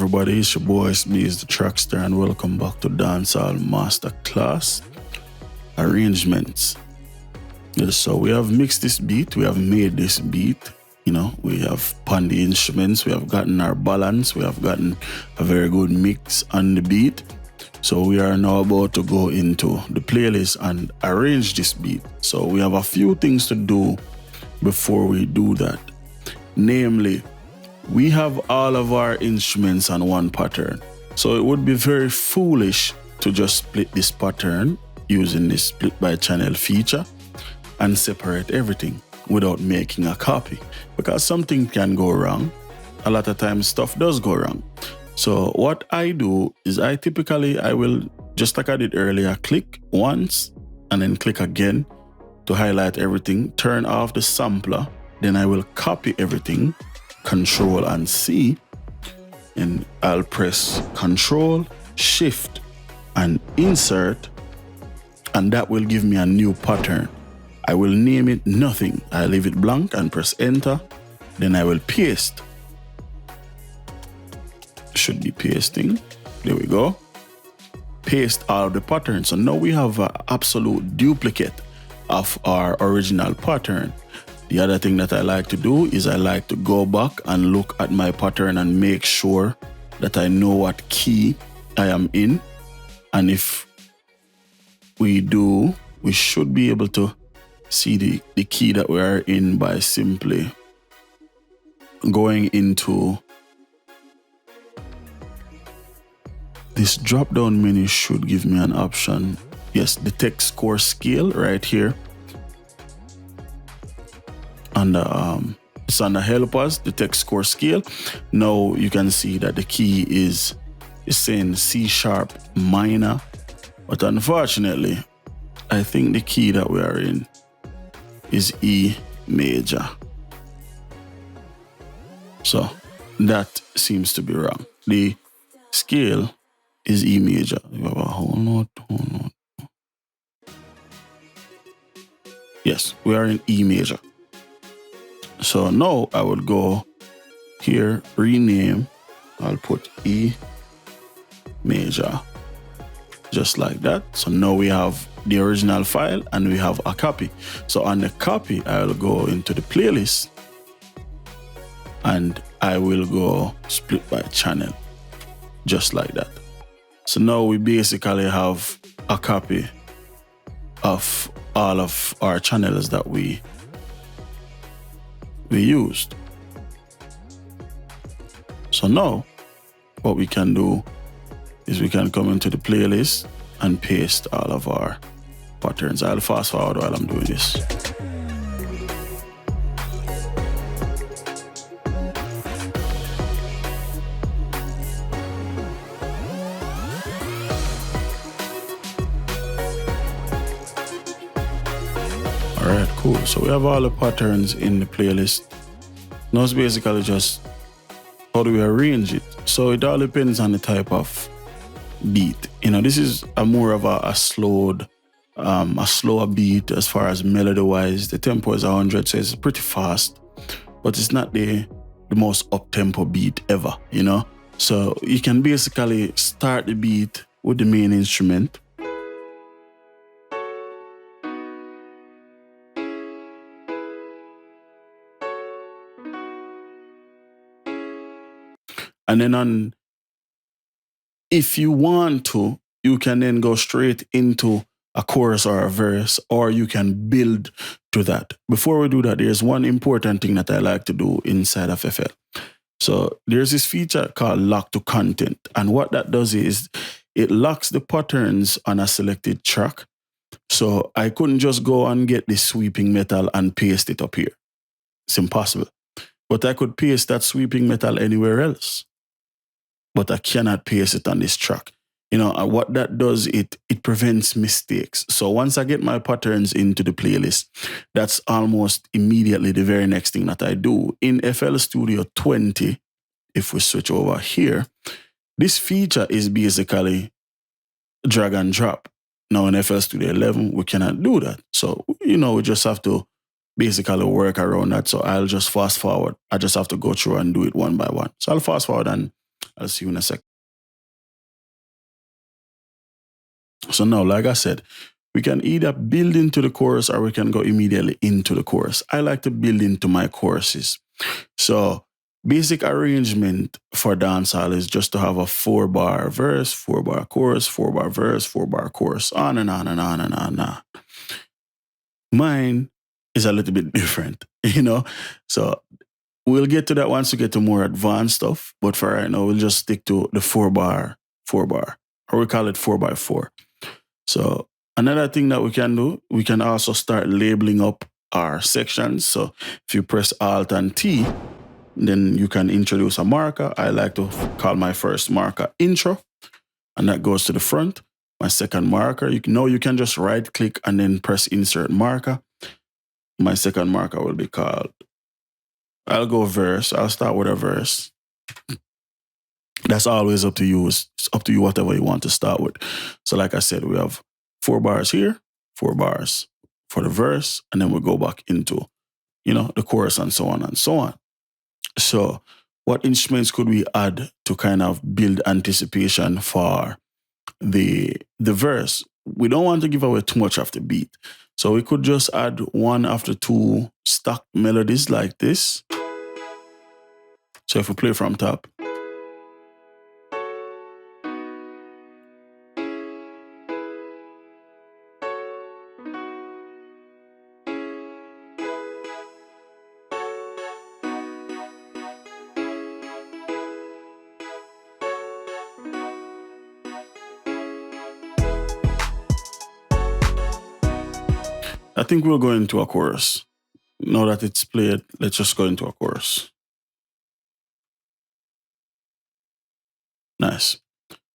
everybody, it's your boy Itz-Beez-Da TrackStar and welcome back to Dancehall Masterclass Arrangements. Yes, so we have mixed this beat, we have made this beat, we have panned the instruments, we have gotten our balance, we have gotten a very good mix on the beat. So we are now about to go into the playlist and arrange this beat. So we have a few things to do before we do that. Namely, we have all of our instruments on one pattern. So it would be very foolish to just split this pattern using this split by channel feature and separate everything without making a copy, because something can go wrong. A lot of times stuff does go wrong. So what I do is I will, just like I did earlier, click once and then click again to highlight everything, turn off the sampler, then I will copy everything, Control and C, and I'll press Control, Shift, and Insert, and that will give me a new pattern. I will name it nothing. I leave it blank and press Enter, then I will paste. Should be pasting. There we go. Paste all of the patterns. So now we have an absolute duplicate of our original pattern. The other thing that I like to do is I like to go back and look at my pattern and make sure that I know what key I am in. And if we do, we should be able to see the key that we are in by simply going into this drop-down menu. Should give me an option. Yes, detect score scale right here. And it's under helpers, detect score scale. Now you can see that the key is saying C sharp minor, but unfortunately, I think the key that we are in is E major. So that seems to be wrong. The scale is E major. You have a whole note. Yes, we are in E major. So now I would go here, rename, I'll put E major, just like that. So now we have the original file and we have a copy. So on the copy, I'll go into the playlist and I will go split by channel, just like that. So now we basically have a copy of all of our channels that we used. So now what we can do is we can come into the playlist and paste all of our patterns. I'll fast forward while I'm doing this. Alright, cool. So we have all the patterns in the playlist. Now it's basically just how do we arrange it. So it all depends on the type of beat. This is more of a slower beat as far as melody wise. The tempo is 100, so it's pretty fast, but it's not the most up-tempo beat ever, So you can basically start the beat with the main instrument. And then if you want to, you can then go straight into a chorus or a verse, or you can build to that. Before we do that, there's one important thing that I like to do inside of FL. So there's this feature called lock to content. And what that does is it locks the patterns on a selected track. So I couldn't just go and get this sweeping metal and paste it up here. It's impossible. But I could paste that sweeping metal anywhere else, but I cannot paste it on this track. What that does, it prevents mistakes. So once I get my patterns into the playlist, that's almost immediately the very next thing that I do. In FL Studio 20, if we switch over here, this feature is basically drag and drop. Now in FL Studio 11, we cannot do that. So, we just have to basically work around that. So I'll just fast forward. I just have to go through and do it one by one. So I'll fast forward and I'll see you in a sec. So now, like I said, we can either build into the chorus or we can go immediately into the chorus. I like to build into my choruses. So basic arrangement for dancehall is just to have a 4-bar verse, 4-bar chorus, 4-bar verse, 4-bar chorus, on and on and on and on and on. Mine is a little bit different, you know? So we'll get to that once we get to more advanced stuff. But for right now, we'll just stick to the 4-bar, or we call it 4x4. So another thing that we can do, we can also start labeling up our sections. So if you press Alt and T, then you can introduce a marker. I like to call my first marker intro, and that goes to the front. My second marker, you can just right click and then press insert marker. My second marker will be called, I'll go verse. I'll start with a verse. That's always up to you. It's up to you whatever you want to start with. So like I said, we have 4 bars here, 4 bars for the verse, and then we'll go back into, the chorus and so on and so on. So what instruments could we add to kind of build anticipation for the verse? We don't want to give away too much of the beat. So we could just add 1 after 2 stacked melodies like this. So if we play from top, I think we'll go into a chorus. Now that it's played, let's just go into a chorus. Nice.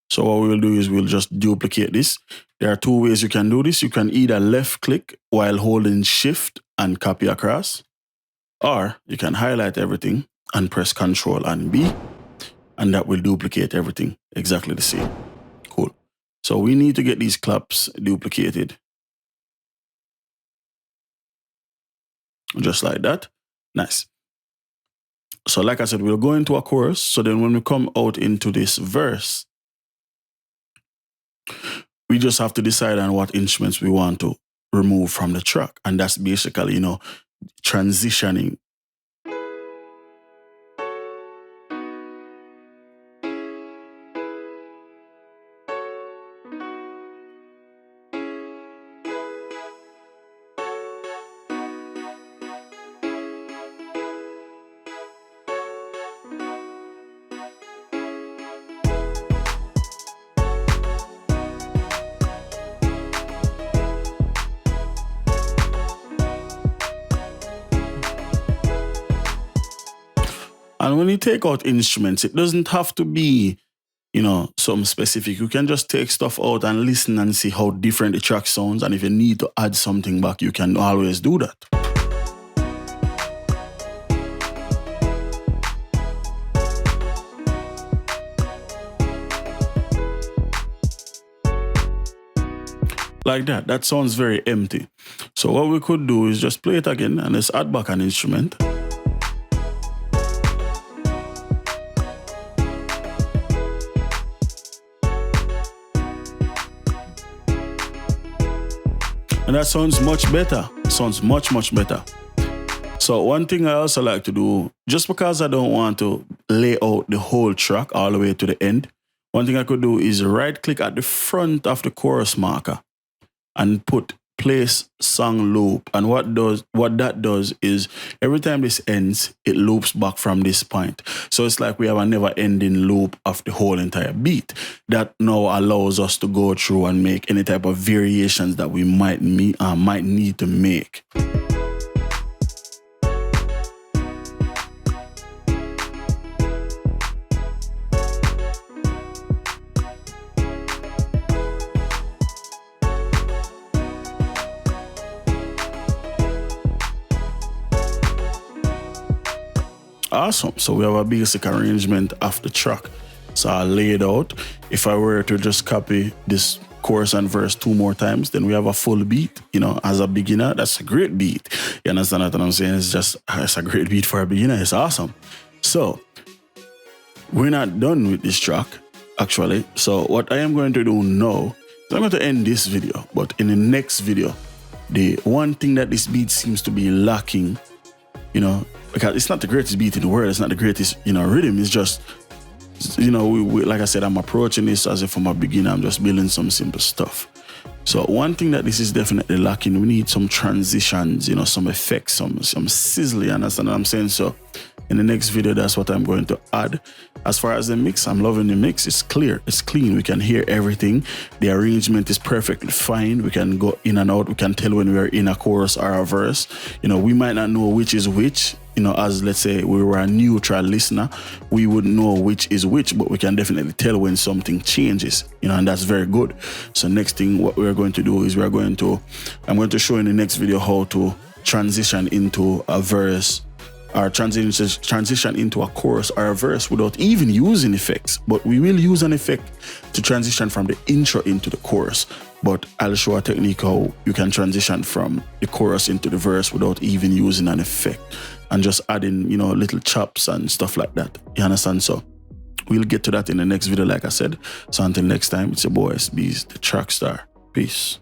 So what we'll do is we'll just duplicate this. There are 2 ways you can do this. You can either left click while holding Shift and copy across, or you can highlight everything and press Control and B, and that will duplicate everything exactly the same. Cool. So we need to get these claps duplicated. Just like that. Nice. So like I said, we'll go into a chorus. So then when we come out into this verse, we just have to decide on what instruments we want to remove from the track. And that's basically, transitioning. And when you take out instruments, it doesn't have to be, something specific. You can just take stuff out and listen and see how different the track sounds. And if you need to add something back, you can always do that. Like that. That sounds very empty. So what we could do is just play it again and let's add back an instrument. And that sounds much better. Sounds much, much better. So one thing I also like to do, just because I don't want to lay out the whole track all the way to the end, one thing I could do is right click at the front of the chorus marker and put place song loop. And what that does is every time this ends, it loops back from this point. So it's like we have a never ending loop of the whole entire beat that now allows us to go through and make any type of variations that we might need to make. Awesome. So we have a basic arrangement of the track. So I lay it out. If I were to just copy this chorus and verse 2 more times, then we have a full beat. As a beginner, that's a great beat. You understand what I'm saying? It's a great beat for a beginner. It's awesome. So we're not done with this track, actually. So what I am going to do now is I'm going to end this video, but in the next video, the one thing that this beat seems to be lacking, you know, because it's not the greatest beat in the world, it's not the greatest, you know, rhythm, it's just, you know, like I said, I'm approaching this as if I'm a beginner, I'm just building some simple stuff. So one thing that this is definitely lacking, we need some transitions, you know, some effects, some sizzle, you understand what I'm saying? So in the next video, that's what I'm going to add. As far as the mix, I'm loving the mix. It's clear, it's clean. We can hear everything. The arrangement is perfectly fine. We can go in and out. We can tell when we're in a chorus or a verse. You know, we might not know which is which. You know, as let's say we were a neutral listener, we wouldn't know which is which, but we can definitely tell when something changes, you know, and that's very good. So next thing, what we're going to do is I'm going to show in the next video how to transition into a verse, or transition into a chorus or a verse without even using effects. But we will use an effect to transition from the intro into the chorus. But I'll show a technique how you can transition from the chorus into the verse without even using an effect, and just adding, you know, little chops and stuff like that. You understand? So we'll get to that in the next video, like I said. So until next time, it's your boy Itz-Beez-Da, the TrackStar. Peace.